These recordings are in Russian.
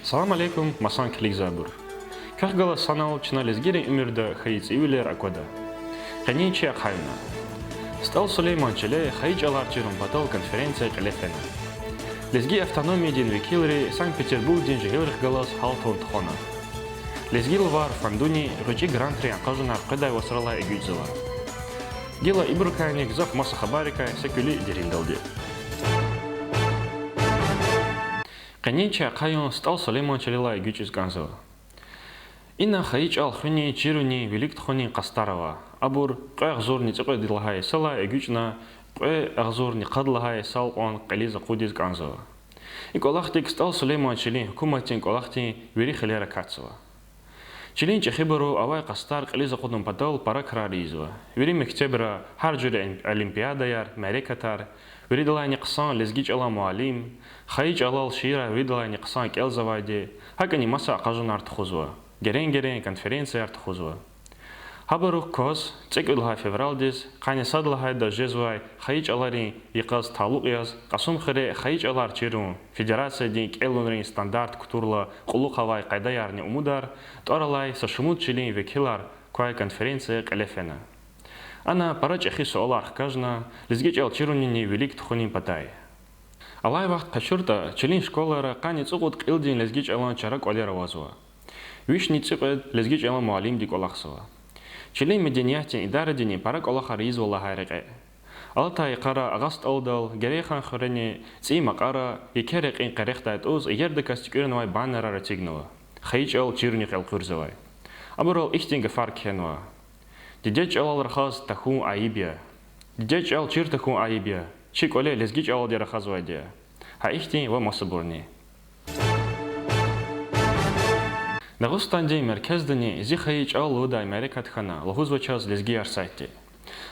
Салам алейкум, масан килик забур. Кахгала санал чна лезгири умирда хаиц ивилер акода. Каничи акхайна. Стал Сулейман Челе хаич аларчирум батал конференция калефена. Лезги автономии дин викилри Санкт-Петербург дин жигелрих галас халтон тхона. Лезгил вар фандуни ручи грантри акажуна кадай васрала игюзела. Гила ибрукайник зах маса хабарика секули дирилдалди. Каничи акхайон стал Сулейман Челела игючиз ганзела. Инна хаич алхуни чируни великтхуни кастарова. Абур қағзорни цықой дилхай сала эгючна қағзорни қадлхай сал он қализа қудиз ганзова. И колахтик стал Сулейман Челин хукуматин колахти вери хилера кацова. Челин чехибару авай қастар қализа қудын падал пара краризова. Вери мектебра харджури олимпиада яр мәрекатар. Вери дилайни қсан лезгич ала муалим. Хаич алал шира вери дилайни қсан келзавайди. Хакани маса ақажун артхузва. Герен конференция артхузва. Хабарух коз, цикулха февралдис, қане садлахай да жезвай, хаич аларин иқаз талуқияз, қасум хире хаич алар чирун, федерация дин келунрин стандарт кутурла қулуқавай қайдаярни умудар, торалай сашумут чилин векилар, квай конференция калефена. Ана парач ахису олар кажна, лизгич ал чирунини велик тхунин патай. Алай вақт қашурта, чилин школара қане цуқут қилдин лизгич алан чарак олера вазуа. Вишни цуқет лизгич алан муалим дик олақсуа. Чилин меденияти идарадини парак Аллаха риз Аллаха рege. Алтай қара ағаст алдал герехан хурени цима қара екерек ин қарехтайт уз ерді кастикурнвай баннера ратигнова. Хаич ал чирних ал курзавай. Абурал ихтинга фарк хенва. Дидеч ал рахаз тахун аибия. Дидеч ал чир тахун аибия. Чик оле лезгич ал дерахазвайдия. Ха ихтин ва масабурни. Дагыстандин меркездани зихаич ал луда Америкатхана лохузвачаз лезги арсайти.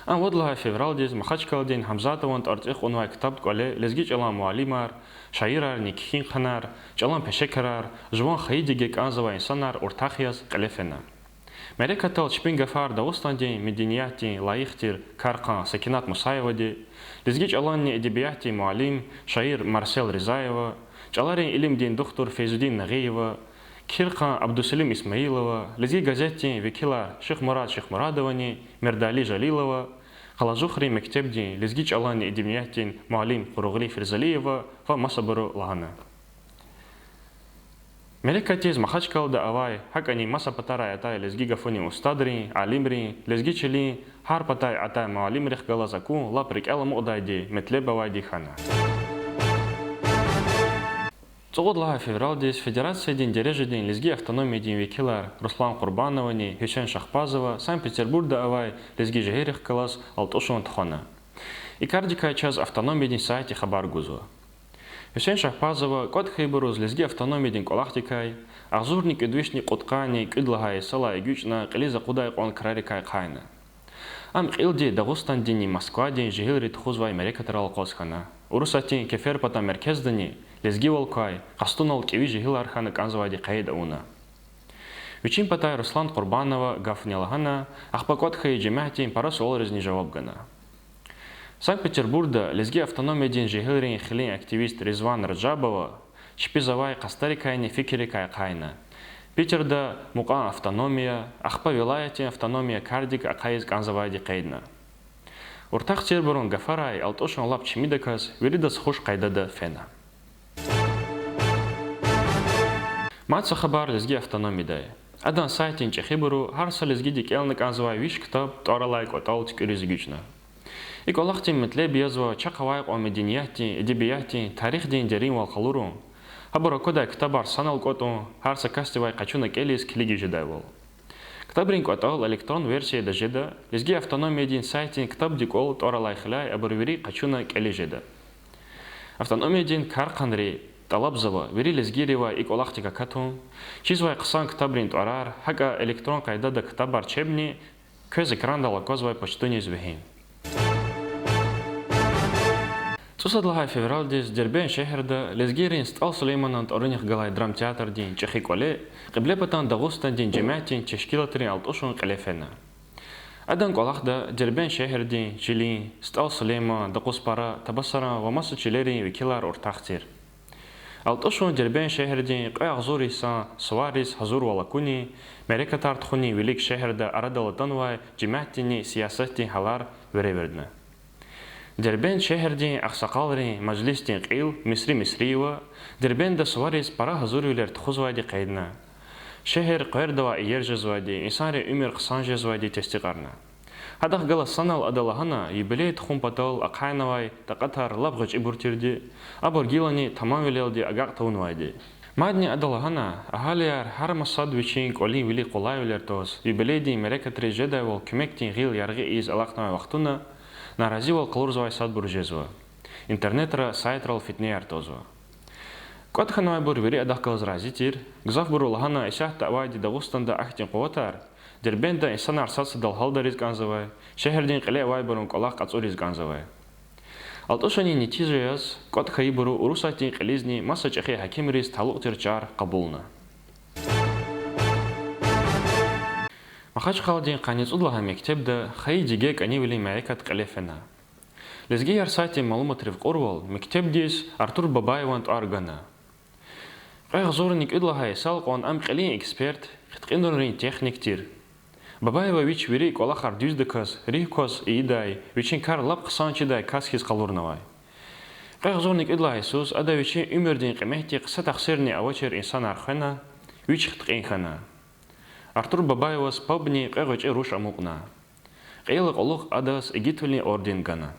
Ан водлага февралдиз Махачкалдин Хамзатовант артих унвай китаб коле лезги чалан муалимар, шаирар никхин ханар, чалан пешекарар, жван хаидиге канзава инсанар уртахияз калефена. Америкатал чпингафар дагыстандин меденияти лаихтир каркан Сакинат Мусаевади, лезги чаланни эдебияти муалим, шаир Марсел Ризаева, чаларин илимдин доктор Фейзудин Нагиева, Кирхан Абдусалим Исмаилова, лезги газетти векила Ших Мурад Шихмурадовани, Мирдали Жалилова, Халазухри Мектебди, лезги чалани эдемияттин Муалим Куругли Фирзалиева, ва масабару лагана. Мерекатиз Махачкалда авай, хакани маса патарай атай лезги гафуни устадри, алимри, лезги чили, хар патай атай Муалим Рихгалазаку, лаприк элам удайди, метлебавайди хана. Цугудлага февралдис Федерация дин дережедин лезги автономии дин векилар Руслан Курбановани, Хюсен Шахпазова, Санкт-Петербургда авай лезги жегерих калас алтошун тхона. И кардика час автономии дин сайти хабар гузва. Хюсен Шахпазова код хейбуруз лезги автономии дин колахтикай, азурник идвишни куткани кидлагай сала игючна кализа кудай он крарикай кайна. Ам қилди Дагустан дини Москва дин жегелри тхузвай Америкатарал қосхана. Урусатин кефер пата меркездани лезги волкай, қастунал кеви жегил архана канзавади қайда уна. Вичин патай Руслан Курбанова гафнелагана, ахпакот хай джемахтин парас оларизни жавабгана. Санкт-Петербургда лезги автономия дин жегилрин хилин активист Резван Раджабова, шпизавай қастарикайни фикирикай қайна. Питерда муқан автономия, ахпа вилаятин автономия кардик ақайыз канзавади қайдна. Уртақ тербурун гафарай алтошан лап чимидакас веридас хуш қайдада фена. Матса хабар лезги автономидай. Адан сайтин чехибуру харса лезги дикелник анзавай виш китаб торалайк отал тикуризгична. И колахтин метле биязва чақавайк о меденияти, эдебияти, тарих дин дерин валқалурун. Хабара кодай китабар санал котун харса кастивай қачуна келис килиги жедайвал. Китабрин котал электрон версия да жеда, лезги автономия дин сайтин китаб дикол торалай хилай абурвери қачуна кели жеда. Автономия дин карқанри Талабзава, вери лезгирева и колахтика катун, чизвай ксан китабрин туарар, хага электрон кайдада китабар чебни, көз экран лаковзвай почтуни звехим. Цусадлагай февралдис Дербен шехерда лезгирин стал Сулейманант орыних галай драмтеатр дин чехи коле, қиблепатан Дагустан дин джемятин чешкилатрин алтошун калефена. Адан колахда Дербен шехердин жилин стал Сулейман Дагуспара табасара вамасу чилерин викилар уртахтир. Алтошон Дербен шехердин қаяқ зорисан Суарес хазур валакуни, Мерека тартхуни велик шехерда арадалатанвай жиматтини сиясаттин халар веревердна. Дербен шехердин ақсақалрин мажлистин қил Мисриева, Дербен да Суарес пара хазурилер тхузвайди қайдна. Шехер қойрдава иержезвайди, инсанри умер қсанжезвайди тестиқарна. Хадах гала санал адалахана юбилей тхум патал акайнавай тақатар лабғыч ибуртирди, абор гилани тамам велелди агақ таунвайди. Мадни адалахана ахалияр хар масад вичин колин вили қолайвилер тоз, юбилейди мерекатри жедайвал кюмектин гил ярги из алақнавай вақтуна, наразивал қалурзвай сад буржезва. Интернетра сайтрал фитнеяр тозва. Котханавай бур вири адах галазразитир, гзав буру лахана исях тавайди дагустанда ахтин қуатар, Дербенда инсан арсасы далхалдарис ганзавай, шехердин қиле вай бурун қолақ қацурис ганзавай. Алтошани нетижаяз, кот хаи буру урусатин қилизни маса чахи хакимрис талуқтир чар қабулна. Махач қалдин қанец удлаха мектебда хаи диге канивили мәрекат қилефена. Лезги ярсати малуматрив қорвал, мектебдис Артур Бабаевант аргана. Қайқ зорник удлаха исал қон ам қилин эксперт, қитқиндунрин техниктир. Бабаева вич вири колахар дюздекас, рихкос и идай, вичин кар лап қсанчидай касхис қалурнавай. Қайқ зорник удлаха исус, ада вичин умердин қимехти қса тақсирни авачер инсан архена, вич қитқинхана. Артур Бабаевас пабни қайғыч руш амуқна. Қейлық олық адас егитвілін орден гана.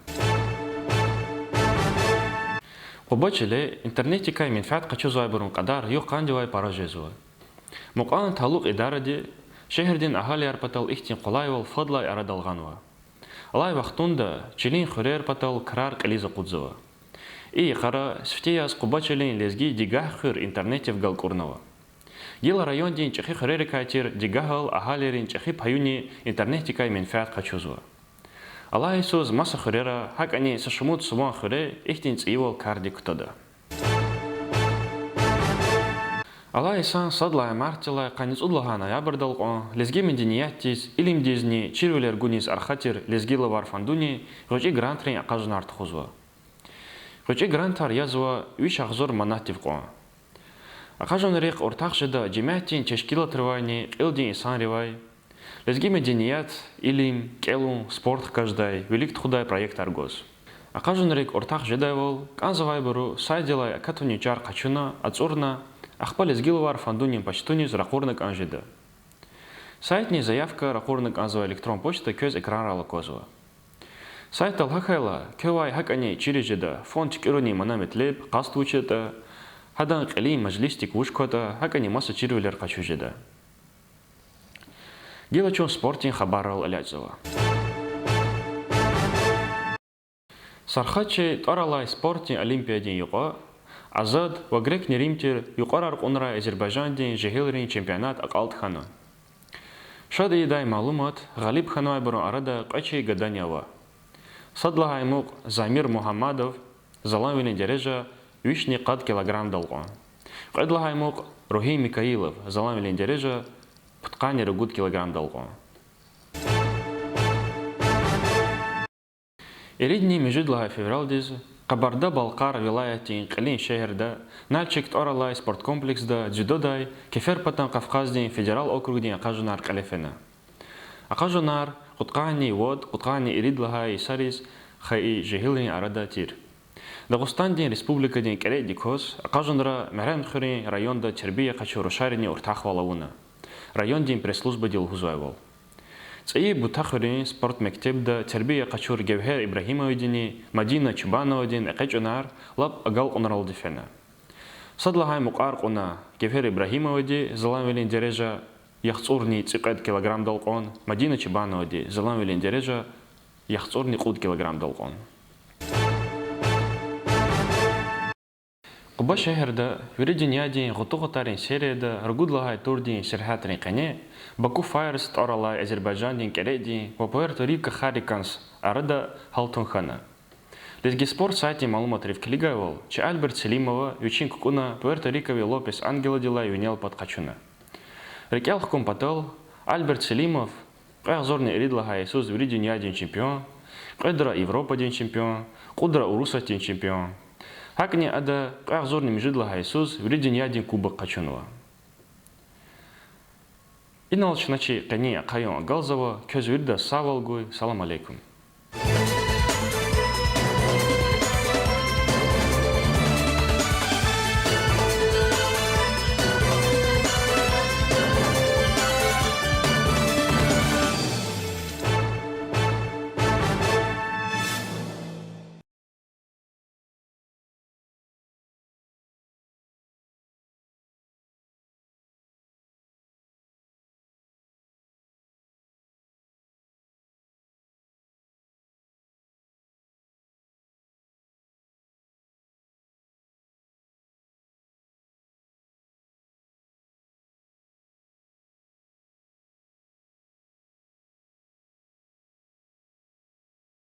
Қобачиле интернетикай менфәт қачузай бұрын қадар юқ қандивай паражезуа. Муқан талуқ идаради шехердин ахалияр патал ихтин қолайвал фадлай арадалғанва. Алай вақтунда чилин хурер патал крар қилиза қудзава. И қара сфтияз қобачилин лезги дигах хыр интернетив галкурнава. Гил райондин чахи хурерикайтир дигахал ахалерин чахи паюни интернетикай менфәт қачузва. Алай суз маса хурера хак ани сашумут суван хуре ихтин цивал карди кутада. Алай сан садлай мартилай қанец удлахана ябырдалқон, лезги мединияттис, илимдизни, чирвелер гунис архатир, лезгила варфандуни, ғочи грантрин ақажын артықузва. Ғочи грантар язва виш ақзор манативқон. Ақажын рек ортақшыда жемяттин чешкила тривайни, илдин исан ривай, лезги мединият, илим, келун, спорт каждай, велик тхудай проект аргоз. Ақажын рек ортақ жедайвал, канзавай буру сайдилай акатуни чар қачуна, ацурна, Ахпал изгиловар фандунин почтунис рақурнак анжида. Сайтни заявка рақурнак анзва электрон почта көз экран рала козва. Сайт алхахайла кевай хакани чирижида фонд чикируни манаметлеб қаст учета, хадан қили мажлистик ушкота хакани маса чирвелер қачужида. Гилачон спортин хабарал алязова. Сархачи таралай спортин олимпиадин юқа, Азад ва грек неримтер юқарар қунра Азербайджандин жехелрин чемпионат ақалтхана. Шады едай малумат Ғалиб хануай бұрын арада қачи гаданява. Садлагай муқ Замир Мухаммадов залан дережа вишни қад килограмм далған. Қадлагай муқ Рухи Микаилов залан дережа пұтқани рыгуд килограмм далған. Иридни межидлагай февралдиз Қабарда Балқар вилаятин қилин шехерда, Налчик Торалай спорткомплексда, Дзюдодай, Кеферпатан Кавказдин федерал округдин ақажунар қалефена. Ақажунар Қутқани вод, Қутқани иридлагай исарис, Хаи жехилин арада тир. Дағустандин республикадин кере дикос, Ақажунра Мәрәмдхурин районда Чербия қачу Рошарини уртахвалауна. Райондин пресс-служба дилгузайвал. Цаи бутахурин спорт мектебда Тербия қачур Гевхер Ибрахимовидини, Мадина Чубановидин эқечунар лап агал онралдифена. Садлагай муқар қуна Гевхер Ибрахимовиди заланвелин дережа яхцурни циқет килограмм далқон, Мадина Чубановиди заланвелин дережа яхцурни қуд килограмм далқон. Құба шехерда виридинядин ғутуғытарин серияда ргудлагай турдин шерхатрин қане, Баку Файрс Торалай Азербайджандин кередин ва Пуэрто-Рико Хариканс арада халтунхана. Лезги спорт сайти малумат ревкилигайвал, че Альберт Селимова ючин кукуна Пуэрто-Рикови Лопес Ангеладила юнел под качуна. Рекелх компатал Альберт Селимов қайғзорни иридлагай Исус виридинядин чемпион, қайдра Европа дин чемпион, қудра Урусатин чемпион. Хакни ада қағзорни мижидла Иисус вредин ядин кубок качунова. Иналчначи қани қайон галзава көз вирда савалгуй. Салам алейкум.